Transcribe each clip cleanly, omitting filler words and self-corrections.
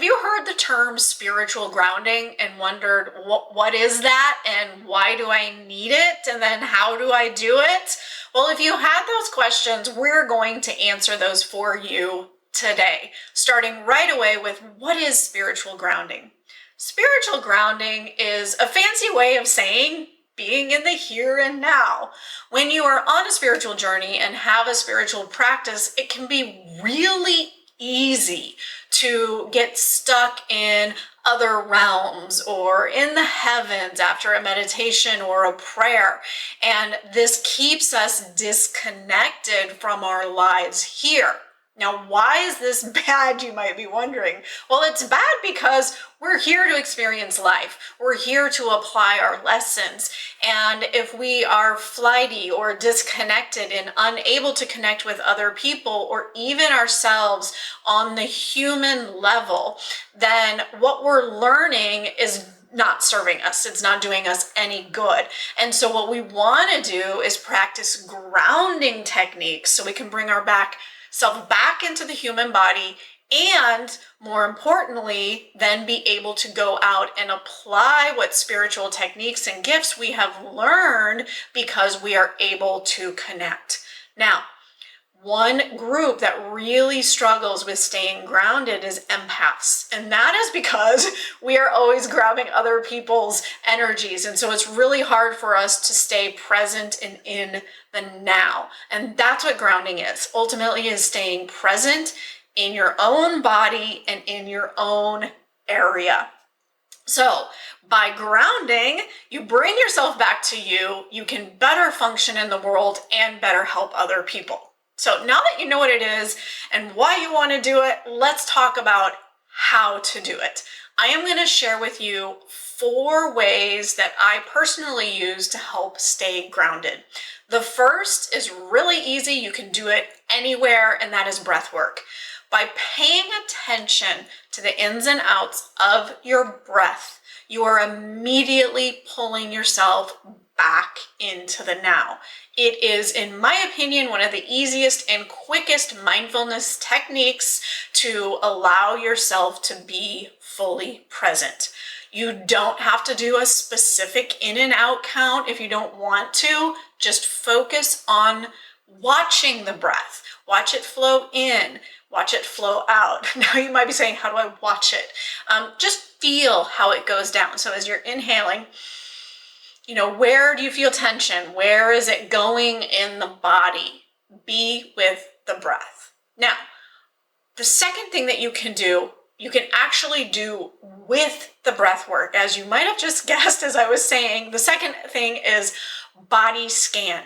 you heard the term spiritual grounding and wondered what is that and why do I need it and then how do I do it? Well, if you had those questions, we're going to answer those for you today, starting right away with what is spiritual grounding? Spiritual grounding is a fancy way of saying being in the here and now. When you are on a spiritual journey and have a spiritual practice, it can be really easy to get stuck in other realms or in the heavens after a meditation or a prayer. And this keeps us disconnected from our lives here. Now, why is this bad, you might be wondering? Well, it's bad because we're here to experience life. We're here to apply our lessons. And if we are flighty or disconnected and unable to connect with other people or even ourselves on the human level, then what we're learning is not serving us. It's not doing us any good. And so what we want to do is practice grounding techniques so we can bring our self back into the human body, and more importantly, then be able to go out and apply what spiritual techniques and gifts we have learned because we are able to connect. Now, one group that really struggles with staying grounded is empaths. And that is because we are always grabbing other people's energies. And so it's really hard for us to stay present and in the now. And that's what grounding is. Ultimately is staying present in your own body and in your own area. So by grounding, you bring yourself back to you. You can better function in the world and better help other people. So now that you know what it is and why you want to do it, let's talk about how to do it. I am going to share with you 4 ways that I personally use to help stay grounded. The first is really easy. You can do it anywhere, and that is breath work. By paying attention to the ins and outs of your breath, you are immediately pulling yourself back into the now. It is, in my opinion, one of the easiest and quickest mindfulness techniques to allow yourself to be fully present. You don't have to do a specific in and out count if you don't want to. Just focus on watching the breath. Watch it flow in, watch it flow out. Now you might be saying, how do I watch it? Just feel how it goes down. So as you're inhaling, where do you feel tension? Where is it going in the body? Be with the breath. Now, the second thing that you can do, you can actually do with the breath work. As you might have just guessed, as I was saying, the second thing is body scan.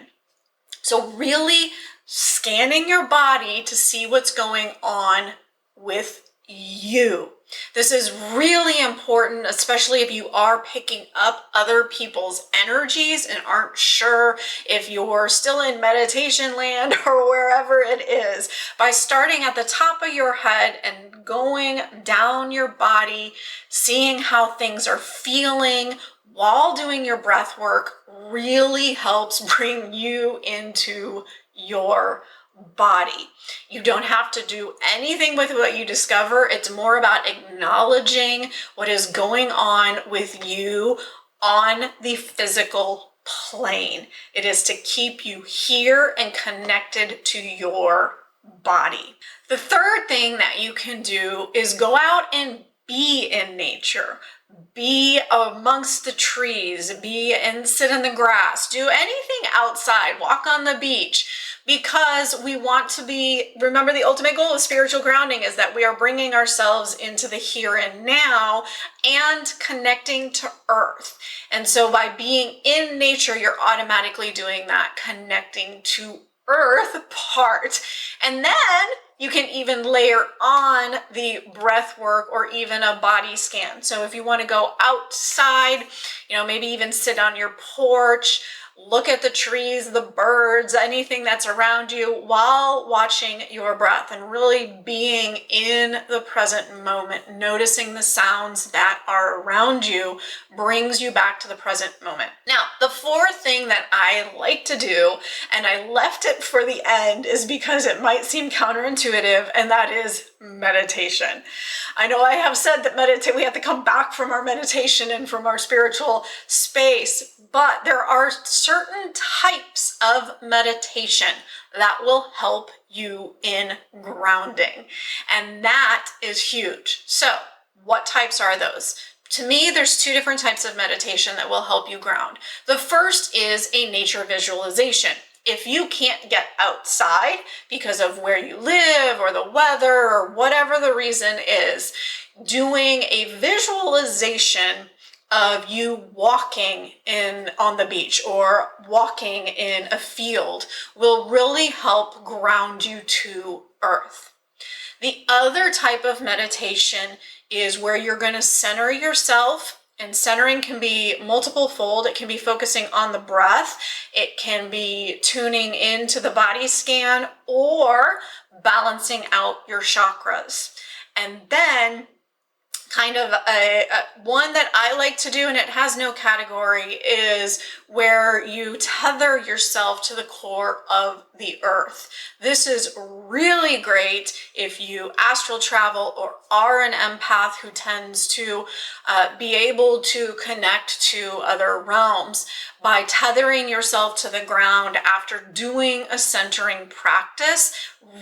So really scanning your body to see what's going on with you. This is really important, especially if you are picking up other people's energies and aren't sure if you're still in meditation land or wherever it is. By starting at the top of your head and going down your body, seeing how things are feeling while doing your breath work really helps bring you into your body. You don't have to do anything with what you discover. It's more about acknowledging what is going on with you on the physical plane. It is to keep you here and connected to your body. The third thing that you can do is go out and be in nature. Be amongst the trees, sit in the grass, do anything outside, walk on the beach. Because we want to remember the ultimate goal of spiritual grounding is that we are bringing ourselves into the here and now and connecting to earth. And so by being in nature, you're automatically doing that connecting to earth part. And then you can even layer on the breath work or even a body scan. So if you want to go outside, maybe even sit on your porch, look at the trees, the birds, anything that's around you while watching your breath and really being in the present moment, noticing the sounds that are around you brings you back to the present moment. Now, the fourth thing that I like to do, and I left it for the end, is because it might seem counterintuitive, and that is meditation. I know I have said that we have to come back from our meditation and from our spiritual space, but there are certain types of meditation that will help you in grounding, and that is huge. So, what types are those? To me, there's two different types of meditation that will help you ground. The first is a nature visualization. If you can't get outside because of where you live or the weather or whatever the reason is, doing a visualization of you walking on the beach or walking in a field will really help ground you to earth. The other type of meditation is where you're going to center yourself. And centering can be multiple fold. It can be focusing on the breath. It can be tuning into the body scan or balancing out your chakras. And then kind of one that I like to do, and it has no category, is where you tether yourself to the core of the earth. This is really great if you astral travel or are an empath who tends to be able to connect to other realms. By tethering yourself to the ground after doing a centering practice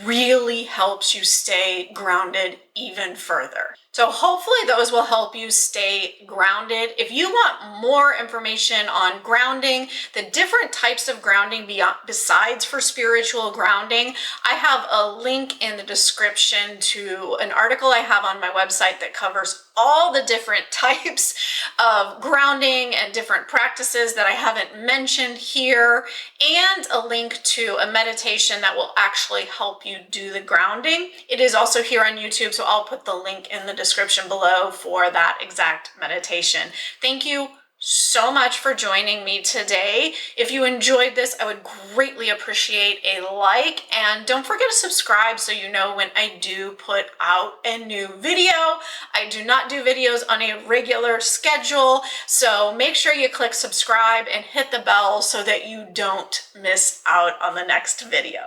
really helps you stay grounded even further. So hopefully those will help you stay grounded. If you want more information on grounding, the different types of grounding besides for spiritual grounding, I have a link in the description to an article I have on my website that covers all the different types of grounding and different practices that I haven't mentioned here, and a link to a meditation that will actually help you do the grounding. It is also here on YouTube, so I'll put the link in the description below for that exact meditation. Thank you so much for joining me today. If you enjoyed this, I would greatly appreciate a like, and don't forget to subscribe so you know when I do put out a new video. I do not do videos on a regular schedule, so make sure you click subscribe and hit the bell so that you don't miss out on the next video.